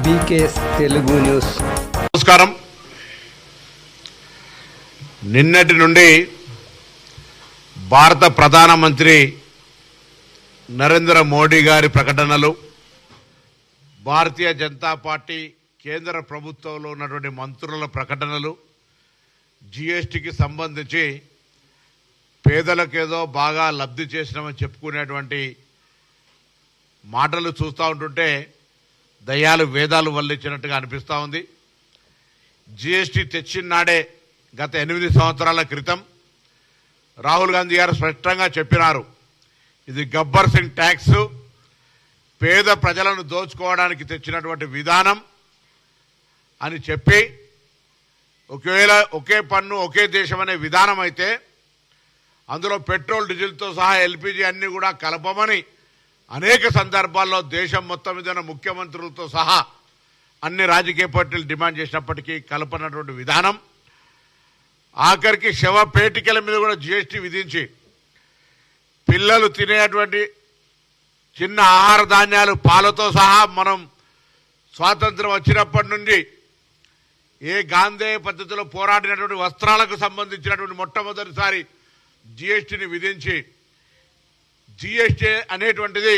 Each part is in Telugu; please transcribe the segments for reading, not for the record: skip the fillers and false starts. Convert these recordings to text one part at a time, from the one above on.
BKS Telugu news. నమస్కారం. నిన్నటి నుండి భారత ప్రధానమంత్రి నరేంద్ర మోడీ గారి ప్రకటనలు, భారతీయ జనతా పార్టీ కేంద్ర ప్రభుత్వంలో ఉన్నటువంటి మంత్రుల ప్రకటనలు, జిఎస్టికి సంబంధించి పేదలకేదో బాగా లబ్ధి చేసినామని చెప్పుకునేటువంటి మాటలు చూస్తూ ఉంటుంటే దయ్యాలు వేదాలు వల్లించినట్టుగా అనిపిస్తూ ఉంది. జిఎస్టీ తెచ్చిన నాడే గత 8 సంవత్సరాల క్రితం రాహుల్ గాంధీ గారు స్పష్టంగా చెప్పినారు, ఇది గబ్బర్ సింగ్ ట్యాక్స్, పేద ప్రజలను దోచుకోవడానికి తెచ్చినటువంటి విధానం అని చెప్పి, ఒకవేళ ఒకే పన్ను ఒకే దేశం అనే విధానం అయితే అందులో పెట్రోల్ డీజిల్తో సహా ఎల్పిజి అన్నీ కూడా కలపమని అనేక సందర్భాల్లో దేశం మొత్తం మీద ముఖ్యమంత్రులతో సహా అన్ని రాజకీయ పార్టీలు డిమాండ్ చేసినప్పటికీ కలపనటువంటి విధానం, ఆఖరికి శవపేటికల మీద కూడా జిఎస్టీ విధించి పిల్లలు తినేటువంటి చిన్న ఆహార ధాన్యాలు పాలతో సహా మనం స్వాతంత్రం వచ్చినప్పటి నుండి ఏ గాంధేయ పద్ధతిలో పోరాడినటువంటి వస్త్రాలకు సంబంధించినటువంటి మొట్టమొదటిసారి జిఎస్టీని విధించి, జిఎస్టీ అనేటువంటిది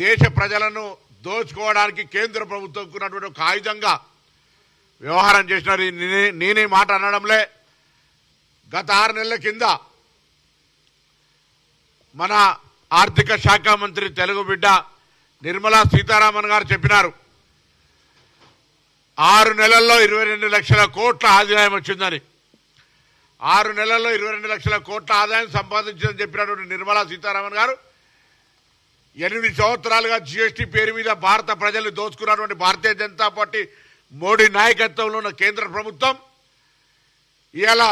దేశ ప్రజలను దోచుకోవడానికి కేంద్ర ప్రభుత్వం ఉన్నటువంటి ఒక ఆయుధంగా వ్యవహారం చేసినారు. నేనే మాట అనడంలే. గత 6 నెలల కింద మన ఆర్థిక శాఖ మంత్రి తెలుగు బిడ్డ నిర్మలా సీతారామన్ గారు చెప్పినారు, 6 నెలల్లో 22 లక్షల కోట్ల ఆదాయం వచ్చిందని. 6 నెలల్లో 22 లక్షల కోట్ల ఆదాయం సంపాదించిందని చెప్పినటువంటి నిర్మలా సీతారామన్ గారు 8 సంవత్సరాలుగా జిఎస్టీ పేరు మీద భారత ప్రజల్ని దోచుకున్నటువంటి భారతీయ జనతా పార్టీ మోడీ నాయకత్వంలో ఉన్న కేంద్ర ప్రభుత్వం ఇలా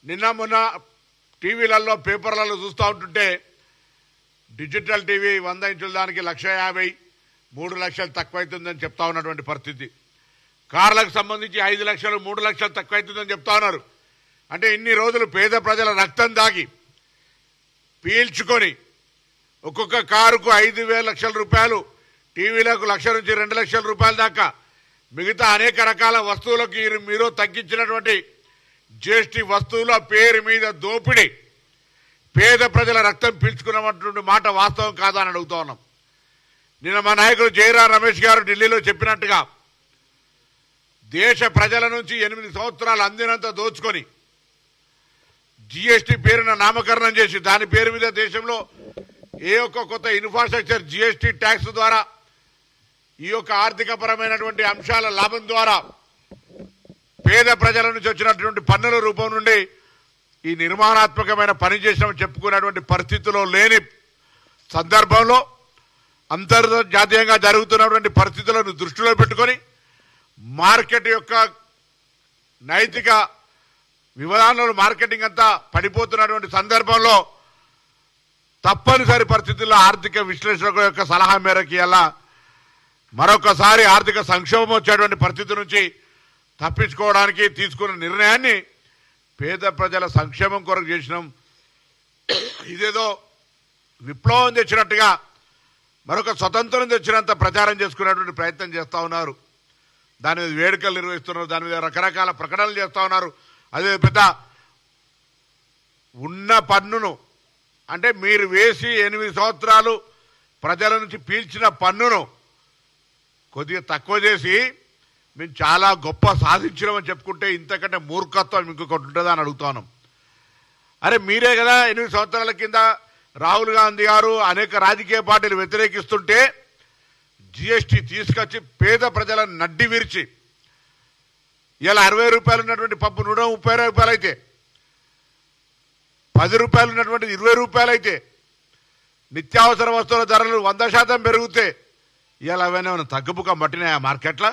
నిన్న మొన్న టీవీలలో పేపర్లలో చూస్తూ ఉంటుంటే డిజిటల్ టీవీ 100 ఇంచుల దానికి 1,50,000, 3 లక్షలు తక్కువైతుందని చెప్తా ఉన్నటువంటి పరిస్థితి. కార్లకు సంబంధించి 5 లక్షలు 3 లక్షలు తక్కువైతుందని చెప్తా ఉన్నారు. అంటే ఇన్ని రోజులు పేద ప్రజల రక్తం దాగి పీల్చుకొని ఒక్కొక్క కారుకు 5,000 లక్షల రూపాయలు, టీవీలకు 1,00,000 నుంచి 2 లక్షల రూపాయల దాకా, మిగతా అనేక రకాల వస్తువులకు మీరు తగ్గించినటువంటి జిఎస్టీ వస్తువుల పేరు మీద దోపిడీ, పేద ప్రజల రక్తం పీల్చుకున్నటువంటి మాట వాస్తవం కాదా అని అడుగుతా ఉన్నాం. నిన్న మా నాయకుడు జయరాం రమేష్ గారు ఢిల్లీలో చెప్పినట్టుగా దేశ ప్రజల నుంచి 8 సంవత్సరాలు అందినంత దోచుకొని జిఎస్టీ పేరున నామకరణం చేసి దాని పేరు మీద దేశంలో ఏ ఒక్క కొత్త ఇన్ఫ్రాస్ట్రక్చర్ జిఎస్టీ ట్యాక్స్ ద్వారా ఈ యొక్క ఆర్థికపరమైనటువంటి అంశాల లాభం ద్వారా పేద ప్రజల నుంచి వచ్చినటువంటి పన్నుల రూపం నుండి ఈ నిర్మాణాత్మకమైన పని చేసినామని చెప్పుకునేటువంటి పరిస్థితిలో లేని సందర్భంలో అంతర్జాతీయంగా జరుగుతున్నటువంటి పరిస్థితులను దృష్టిలో పెట్టుకొని మార్కెట్ యొక్క నైతిక విధానంలో మార్కెటింగ్ అంతా పడిపోతున్నటువంటి సందర్భంలో తప్పనిసరి పరిస్థితుల్లో ఆర్థిక విశ్లేషకుల యొక్క సలహా మేరకు ఇలా మరొకసారి ఆర్థిక సంక్షోభం వచ్చేటువంటి పరిస్థితి నుంచి తప్పించుకోవడానికి తీసుకున్న నిర్ణయాన్ని పేద ప్రజల సంక్షేమం కొరకు చేసినాం. ఇదేదో విప్లవం తెచ్చినట్టుగా మరొక స్వతంత్రం తెచ్చినంత ప్రచారం చేసుకునేటువంటి ప్రయత్నం చేస్తూ ఉన్నారు. దాని మీద వేడుకలు నిర్వహిస్తున్నారు, దాని మీద రకరకాల ప్రకటనలు చేస్తూ ఉన్నారు. అదే పెద్ద ఉన్న పన్నును, అంటే మీరు వేసి 8 సంవత్సరాలు ప్రజల నుంచి పీల్చిన పన్నును కొద్దిగా తక్కువ చేసి మేము చాలా గొప్ప సాధించినామని చెప్పుకుంటే ఇంతకంటే మూర్ఖత్వం ఇంకొకటి ఉంటుందా అని అడుగుతాను. అరే మీరే కదా 8 సంవత్సరాల కింద రాహుల్ గాంధీ గారు అనేక రాజకీయ పార్టీలు వ్యతిరేకిస్తుంటే జిఎస్టీ తీసుకొచ్చి పేద ప్రజలను నడ్డి విరిచి ఇలా 60 రూపాయలు ఉన్నటువంటి పప్పు 130 రూపాయలు అయితే, 10 రూపాయలు ఉన్నటువంటి 20 రూపాయలు అయితే, నిత్యావసర వస్తువుల ధరలు 100% పెరిగితే ఇలా అవన్నీ తగ్గుముఖం పట్టినాయా మార్కెట్లో?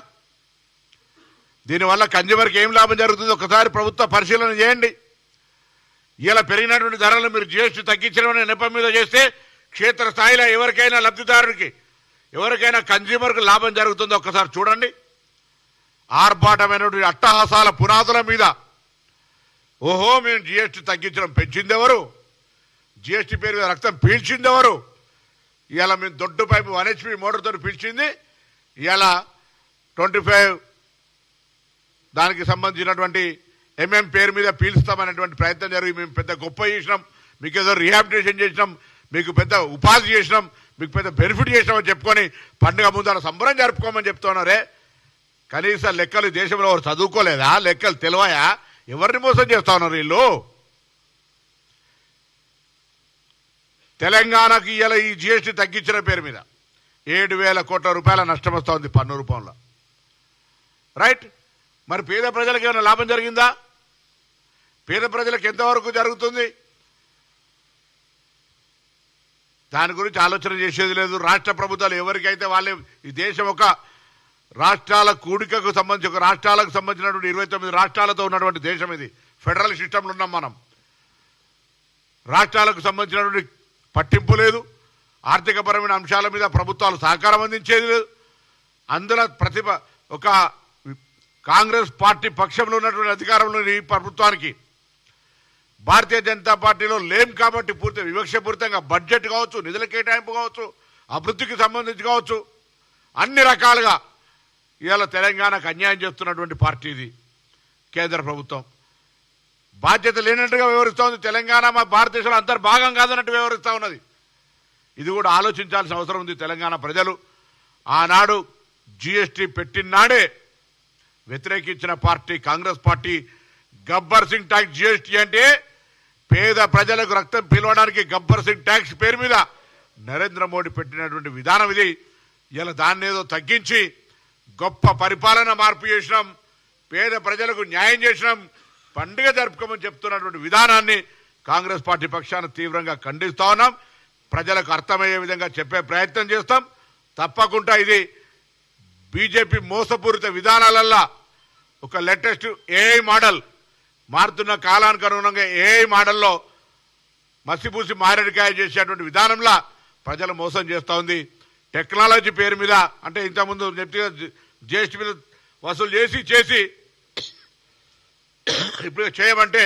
దీనివల్ల కన్జ్యూమర్కి ఏం లాభం జరుగుతుందో ఒకసారి ప్రభుత్వ పరిశీలన చేయండి. ఇలా పెరిగినటువంటి ధరలు మీరు జిఎస్టీ తగ్గించడం నెపం మీద చేస్తే క్షేత్రస్థాయిలో ఎవరికైనా లబ్ధిదారుడికి, ఎవరికైనా కన్జ్యూమర్కి లాభం జరుగుతుందో ఒకసారి చూడండి. ఆర్భాటమైనటువంటి అట్టహాసాల పునాదుల మీద ఓహో మేము జిఎస్టీ తగ్గించడం పెంచింది ఎవరు, జిఎస్టీ పేరు మీద రక్తం పీల్చింది ఎవరు, ఇలా మేము దొడ్డు పైపు 1 HP మోటార్తో పీల్చింది ఇలా 25 దానికి సంబంధించినటువంటి పేరు మీద పీలుస్తామనేటువంటి ప్రయత్నం జరిగి మేము పెద్ద గొప్ప చేసినాం, మీకు ఏదో రీహాబిలిటేషన్ చేసినాం, మీకు పెద్ద ఉపాధి చేసినాం, మీకు పెద్ద బెనిఫిట్ చేసినామని చెప్పుకొని పండుగ ముందు సంబరం జరుపుకోమని చెప్తున్నారే. కనీస లెక్కలు దేశంలో ఎవరు చదువుకోలేదా? లెక్కలు తెలివాయా? ఎవరిని మోసం చేస్తా ఉన్నారు వీళ్ళు? తెలంగాణకి ఇలా ఈ జిఎస్టీ తగ్గించిన పేరు మీద 7,000 కోట్ల రూపాయల నష్టం వస్తూ ఉంది పన్ను రూపంలో. రైట్, మరి పేద ప్రజలకు ఏమైనా లాభం జరిగిందా? పేద ప్రజలకు ఎంతవరకు జరుగుతుంది? దాని గురించి ఆలోచన చేసేది లేదు. రాష్ట్ర ప్రభుత్వాలు ఎవరికైతే వాళ్ళే, ఈ దేశం ఒక రాష్ట్రాల కూడికకు సంబంధించి, ఒక రాష్ట్రాలకు సంబంధించినటువంటి 29 రాష్ట్రాలతో ఉన్నటువంటి దేశం ఇది. ఫెడరల్ సిస్టంలో ఉన్నాం మనం. రాష్ట్రాలకు సంబంధించినటువంటి పట్టింపు లేదు. ఆర్థికపరమైన అంశాల మీద ప్రభుత్వాలు సహకారం అందించేది లేదు. అందులో ఒక కాంగ్రెస్ పార్టీ పక్షంలో ఉన్నటువంటి అధికారంలో ఈ ప్రభుత్వానికి భారతీయ జనతా పార్టీలో లేం కాబట్టి పూర్తి వివక్షపూరితంగా బడ్జెట్ కావచ్చు, నిధుల కేటాయింపు కావచ్చు, అభివృద్ధికి సంబంధించి కావచ్చు, అన్ని రకాలుగా ఇవాళ తెలంగాణకు అన్యాయం చేస్తున్నటువంటి పార్టీ ఇది కేంద్ర ప్రభుత్వం. బాధ్యత లేనట్టుగా వ్యవహరిస్తూ ఉంది. తెలంగాణ మా భారతదేశంలో అంతర్భాగం కాదన్నట్టు వ్యవహరిస్తూ ఉన్నది. ఇది కూడా ఆలోచించాల్సిన అవసరం ఉంది తెలంగాణ ప్రజలు. ఆనాడు జిఎస్టీ పెట్టినాడే వ్యతిరేకించిన party Congress party. Gabbar Singh tax GST అంటే పేద ప్రజలకు రక్తం పిలవడానికి గబ్బర్ సింగ్ ట్యాక్స్ పేరు మీద నరేంద్ర మోడీ పెట్టినటువంటి విధానం ఇది. ఇలా దాన్ని ఏదో తగ్గించి గొప్ప పరిపాలన మార్పు చేసినాం, పేద ప్రజలకు న్యాయం చేసినాం, పండుగ జరుపుకోమని చెప్తున్నటువంటి విధానాన్ని కాంగ్రెస్ పార్టీ పక్షాన తీవ్రంగా ఖండిస్తా ఉన్నాం. ప్రజలకు అర్థమయ్యే విధంగా చెప్పే ప్రయత్నం చేస్తాం. తప్పకుండా ఇది బీజేపీ మోసపూరిత విధానాలల్లా ఒక లేటెస్ట్ ఏఐ మోడల్, మారుతున్న కాలానికి అనుగుణంగా ఏఐ మోడల్లో మసిపూసి మారేడుకాయ చేసేటువంటి విధానంలో ప్రజలు మోసం చేస్తూ ఉంది. టెక్నాలజీ పేరు మీద, అంటే ఇంతకుముందు జిఎస్టీ మీద వసూలు చేసి ఇప్పుడు చేయమంటే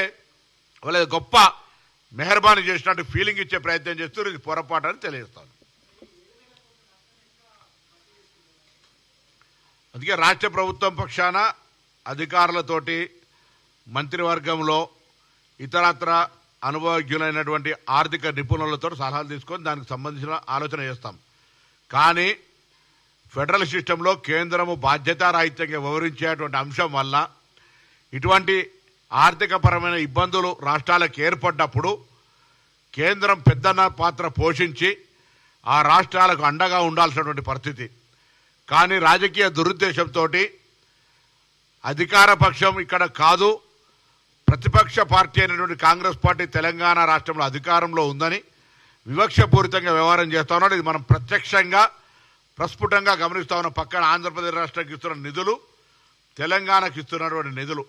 వాళ్ళ గొప్ప మెహర్బానీ చేసినట్టు ఫీలింగ్ ఇచ్చే ప్రయత్నం చేస్తూ ఇది పొరపాటు అని తెలియజేస్తాను. అందుకే రాష్ట్ర ప్రభుత్వం పక్షాన అధికారులతోటి, మంత్రివర్గంలో ఇతరత్ర అనుభవజ్ఞులైనటువంటి ఆర్థిక నిపుణులతో సలహాలు తీసుకొని దానికి సంబంధించిన ఆలోచన చేస్తాం. కానీ ఫెడరల్ సిస్టంలో కేంద్రము బాధ్యతారాహిత్యంగా వ్యవహరించేటువంటి అంశం వల్ల ఇటువంటి ఆర్థికపరమైన ఇబ్బందులు రాష్ట్రాలకు ఏర్పడ్డప్పుడు కేంద్రం పెద్దన్న పాత్ర పోషించి ఆ రాష్ట్రాలకు అండగా ఉండాల్సినటువంటి పరిస్థితి. కానీ రాజకీయ దురుద్దేశంతో అధికార పక్షం ఇక్కడ కాదు, ప్రతిపక్ష పార్టీ అయినటువంటి కాంగ్రెస్ పార్టీ తెలంగాణ రాష్ట్రంలో అధికారంలో ఉందని వివక్షపూరితంగా వ్యవహారం చేస్తా ఉన్నాడు. ఇది మనం ప్రత్యక్షంగా ప్రస్ఫుటంగా గమనిస్తా ఉన్న. పక్కన ఆంధ్రప్రదేశ్ రాష్ట్రానికి ఇస్తున్న నిధులు, తెలంగాణకు ఇస్తున్నటువంటి నిధులు.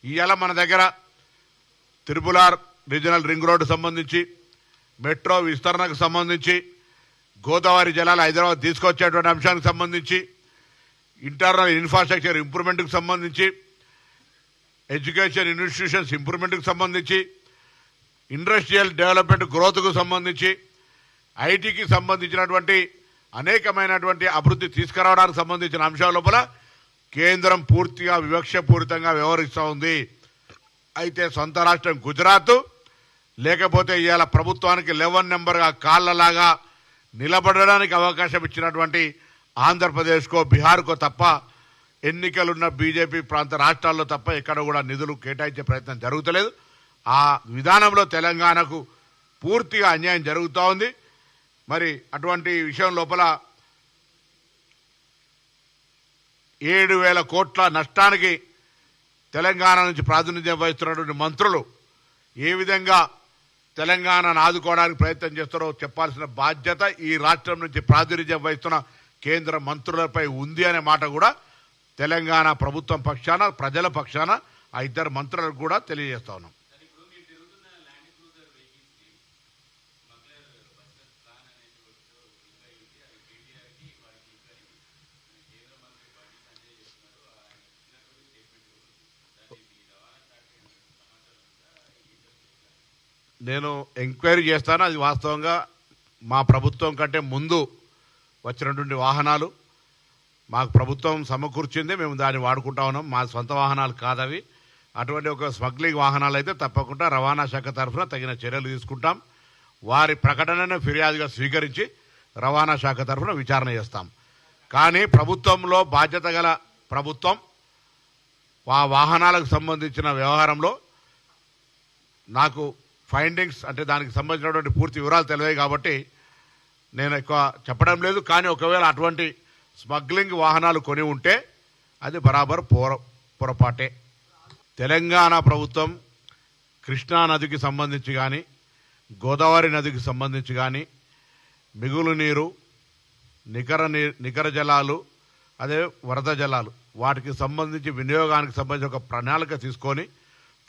ఇవాళ మన దగ్గర తిరుపులార్ రీజనల్ రింగ్ రోడ్డు సంబంధించి, మెట్రో విస్తరణకు సంబంధించి, గోదావరి జలాలు హైదరాబాద్ తీసుకొచ్చేటువంటి అంశానికి సంబంధించి, ఇంటర్నల్ ఇన్ఫ్రాస్ట్రక్చర్ ఇంప్రూవ్మెంట్కి సంబంధించి, ఎడ్యుకేషన్ ఇన్స్టిట్యూషన్స్ ఇంప్రూవ్మెంట్కి సంబంధించి, ఇండస్ట్రియల్ డెవలప్మెంట్ గ్రోత్కు సంబంధించి, ఐటీకి సంబంధించినటువంటి అనేకమైనటువంటి అభివృద్ధి తీసుకురావడానికి సంబంధించిన అంశాల లోపల కేంద్రం పూర్తిగా వివక్షపూరితంగా వ్యవహరిస్తూ ఉంది. అయితే సొంత రాష్ట్రం గుజరాత్, లేకపోతే ఇవాళ ప్రభుత్వానికి 11 నెంబర్గా కాళ్ళలాగా నిలబడడానికి అవకాశం ఇచ్చినటువంటి ఆంధ్రప్రదేశ్కో బీహార్కో తప్ప, ఎన్నికలున్న బీజేపీ ప్రాంత రాష్ట్రాల్లో తప్ప ఎక్కడ కూడా నిధులు కేటాయించే ప్రయత్నం జరుగుతలేదు. ఆ విధానంలో తెలంగాణకు పూర్తిగా అన్యాయం జరుగుతూ ఉంది. మరి అటువంటి విషయం లోపల 7,000 కోట్ల నష్టానికి తెలంగాణ నుంచి ప్రాతినిధ్యం వహిస్తున్నటువంటి మంత్రులు ఏ విధంగా తెలంగాణను ఆదుకోవడానికి ప్రయత్నం చేస్తారో చెప్పాల్సిన బాధ్యత ఈ రాష్ట్రం నుంచి ప్రాతినిధ్యం వహిస్తున్న కేంద్ర మంత్రులపై ఉంది అనే మాట కూడా తెలంగాణ ప్రభుత్వం పక్షాన, ప్రజల పక్షాన ఆ ఇద్దరు మంత్రులకు కూడా తెలియజేస్తా ఉన్నాం. నేను ఎంక్వైరీ చేస్తాను. అది వాస్తవంగా మా ప్రభుత్వం కంటే ముందు వచ్చినటువంటి వాహనాలు మాకు ప్రభుత్వం సమకూర్చింది, మేము దాన్ని వాడుకుంటా ఉన్నాం. మా సొంత వాహనాలు కాదవి. అటువంటి ఒక స్మగ్లింగ్ వాహనాలు అయితే తప్పకుండా రవాణా శాఖ తరఫున తగిన చర్యలు తీసుకుంటాం. వారి ప్రకటనను ఫిర్యాదుగా స్వీకరించి రవాణా శాఖ తరఫున విచారణ చేస్తాం. కానీ ప్రభుత్వంలో బాధ్యత గల ప్రభుత్వం ఆ వాహనాలకు సంబంధించిన వ్యవహారంలో నాకు ఫైండింగ్స్ అంటే దానికి సంబంధించినటువంటి పూర్తి వివరాలు తెలివాయి కాబట్టి నేను ఎక్కువ చెప్పడం లేదు. కానీ ఒకవేళ అటువంటి స్మగ్లింగ్ వాహనాలు కొని ఉంటే అది బరాబర్ పొరపాటే. తెలంగాణ ప్రభుత్వం కృష్ణా నదికి సంబంధించి కానీ గోదావరి నదికి సంబంధించి కానీ మిగులు నీరు, నికర జలాలు, అదే వరద జలాలు వాటికి సంబంధించి వినియోగానికి సంబంధించి ఒక ప్రణాళిక తీసుకొని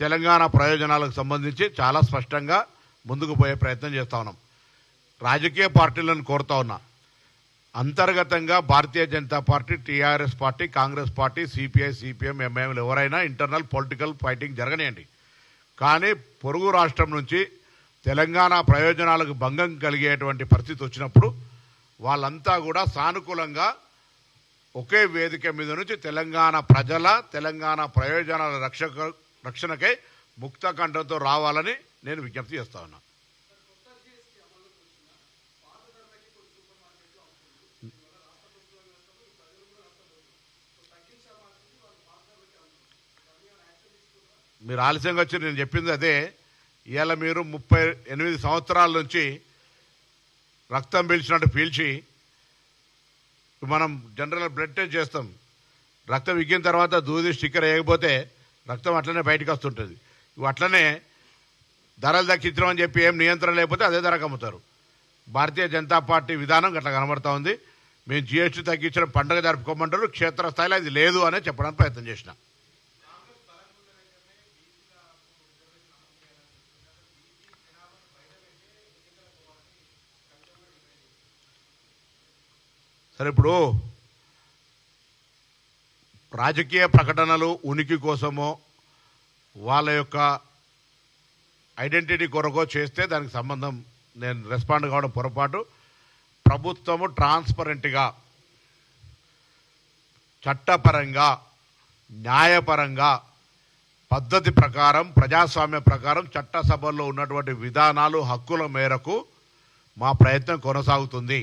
తెలంగాణ ప్రయోజనాలకు సంబంధించి చాలా స్పష్టంగా ముందుకు పోయే ప్రయత్నం చేస్తూ ఉన్నాం. రాజకీయ పార్టీలను కోరుతా ఉన్నా, అంతర్గతంగా Bharatiya Janata party, TRS party, Congress party, CPI, CPM, ఎంఐఎంలు ఎవరైనా ఇంటర్నల్ పొలిటికల్ ఫైటింగ్ జరగనియండి. కానీ పొరుగు రాష్ట్రం నుంచి తెలంగాణ ప్రయోజనాలకు భంగం కలిగేటువంటి పరిస్థితి వచ్చినప్పుడు వాళ్ళంతా కూడా సానుకూలంగా ఒకే వేదిక మీద నుంచి తెలంగాణ ప్రయోజనాల రక్షణకై ముక్త కంఠంతో రావాలని నేను విజ్ఞప్తి చేస్తా ఉన్నా. మీరు ఆలస్యంగా వచ్చి నేను చెప్పింది అదే. ఇవాళ మీరు 38 సంవత్సరాల నుంచి రక్తం పీల్చినట్టు పీల్చి మనం జనరల్ బ్లడ్ టెస్ట్ చేస్తాం. రక్తం ఎక్కిన తర్వాత దూది స్టిక్కర్ వేయకపోతే రక్తం అట్లనే బయటకు వస్తుంటుంది. అట్లనే ధరలు దక్కించడం అని చెప్పి ఏం నియంత్రణ లేకపోతే అదే ధరకు అమ్ముతారు. భారతీయ జనతా పార్టీ విధానం అట్లా కనబడతా ఉంది. మేము జీఎస్టీ తగ్గించడం పండుగ జరుపుకోమంటారు, క్షేత్రస్థాయిలో అది లేదు అనే చెప్పడానికి ప్రయత్నం చేసిన. సరే, ఇప్పుడు రాజకీయ ప్రకటనలు ఉనికి కోసమో వాళ్ళ యొక్క ఐడెంటిటీ కొరకో చేస్తే దానికి సంబంధం నేను రెస్పాండ్ కావడం పొరపాటు. ప్రభుత్వము ట్రాన్స్పరెంట్గా, చట్టపరంగా, న్యాయపరంగా, పద్ధతి ప్రకారం, ప్రజాస్వామ్య ప్రకారం చట్టసభల్లో ఉన్నటువంటి విధానాలు, హక్కుల మేరకు మా ప్రయత్నం కొనసాగుతుంది.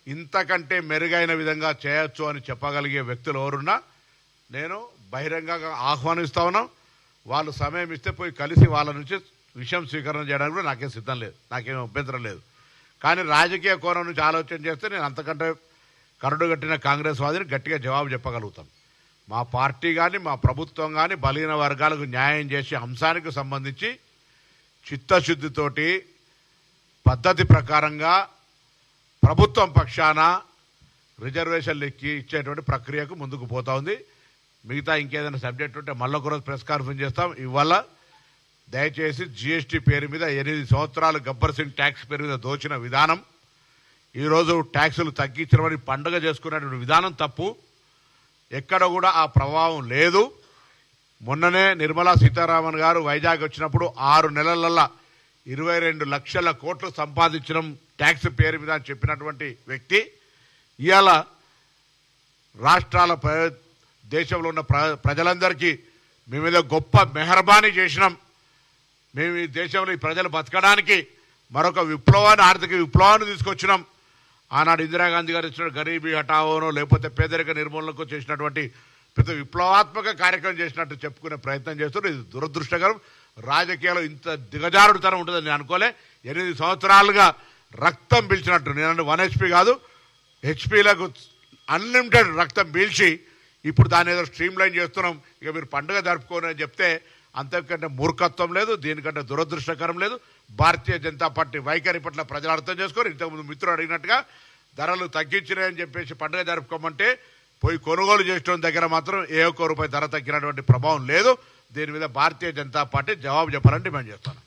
ఇంతకంటే మెరుగైన విధంగా చేయొచ్చు అని చెప్పగలిగే వ్యక్తులు ఎవరున్నా నేను బహిరంగంగా ఆహ్వానిస్తా ఉన్నాం. వాళ్ళు సమయం ఇస్తే పోయి కలిసి వాళ్ళ నుంచి విషయం స్వీకరణ చేయడానికి కూడా నాకేం సిద్ధం లేదు, నాకేం అభ్యంతరం లేదు. కానీ రాజకీయ కోణం నుంచి ఆలోచన చేస్తే నేను అంతకంటే కరడు కట్టిన కాంగ్రెస్ వాదిని గట్టిగా జవాబు చెప్పగలుగుతాం. మా పార్టీ కానీ మా ప్రభుత్వం కానీ బలహీన వర్గాలకు న్యాయం చేసే అంశానికి సంబంధించి చిత్తశుద్ధితోటి పద్ధతి ప్రకారంగా ప్రభుత్వం పక్షాన రిజర్వేషన్లు ఇచ్చేటువంటి ప్రక్రియకు ముందుకు పోతా ఉంది. మిగతా ఇంకేదైనా సబ్జెక్ట్ ఉంటే మళ్ళొక రోజు ప్రెస్ కాన్ఫరెన్స్ చేస్తాం. ఇవాళ దయచేసి జీఎస్టీ పేరు మీద 8 సంవత్సరాలు గబ్బర్ సింగ్ ట్యాక్స్ పేరు మీద దోచిన విధానం, ఈరోజు ట్యాక్సులు తగ్గించడం పండుగ చేసుకునేటువంటి విధానం తప్పు. ఎక్కడ కూడా ఆ ప్రభావం లేదు. మొన్ననే నిర్మలా సీతారామన్ గారు వైజాగ్ వచ్చినప్పుడు 6 నెలలల్లా 22 లక్షల కోట్లు సంపాదించడం ట్యాక్స్ పేరు మీద చెప్పినటువంటి వ్యక్తి ఇవాళ రాష్ట్రాల దేశంలో ఉన్న ప్రజలందరికీ మేము ఏదో గొప్ప మెహర్బానీ చేసినాం, మేము ఈ దేశంలో ఈ ప్రజలు బతకడానికి మరొక విప్లవాన్ని, ఆర్థిక విప్లవాన్ని తీసుకొచ్చినాం. ఆనాడు ఇందిరాగాంధీ గారు ఇచ్చిన గరీబీ హఠావోనో లేకపోతే పేదరిక నిర్మూలనకు చేసినటువంటి పెద్ద విప్లవాత్మక కార్యక్రమం చేసినట్టు చెప్పుకునే ప్రయత్నం చేస్తున్నారు. ఇది దురదృష్టకరం. రాజకీయాల్లో ఇంత దిగజారుడుతనం ఉంటుందని నేను అనుకోలే. 8 సంవత్సరాలుగా రక్తం పీల్చినట్టు, నేను 1 HP కాదు, హెచ్పీలకు అన్లిమిటెడ్ రక్తం పీల్చి ఇప్పుడు దాన్ని ఏదో స్ట్రీమ్ లైన్ చేస్తున్నాం, ఇక మీరు పండుగ జరుపుకోని అని చెప్తే అంతకంటే మూర్ఖత్వం లేదు, దీనికంటే దురదృష్టకరం లేదు. భారతీయ జనతా పార్టీ వైఖరి పట్ల ప్రజలు అర్థం చేసుకొని ఇంతకుముందు మిత్రుడు అడిగినట్టుగా ధరలు తగ్గించినాయని చెప్పేసి పండుగ జరుపుకోమంటే పోయి కొనుగోలు చేసిన దగ్గర మాత్రం ఏ ఒక్క రూపాయి ధర తగ్గినటువంటి ప్రభావం లేదు. దీని మీద భారతీయ జనతా పార్టీ జవాబు చెప్పాలని డిమాండ్ చేస్తాను.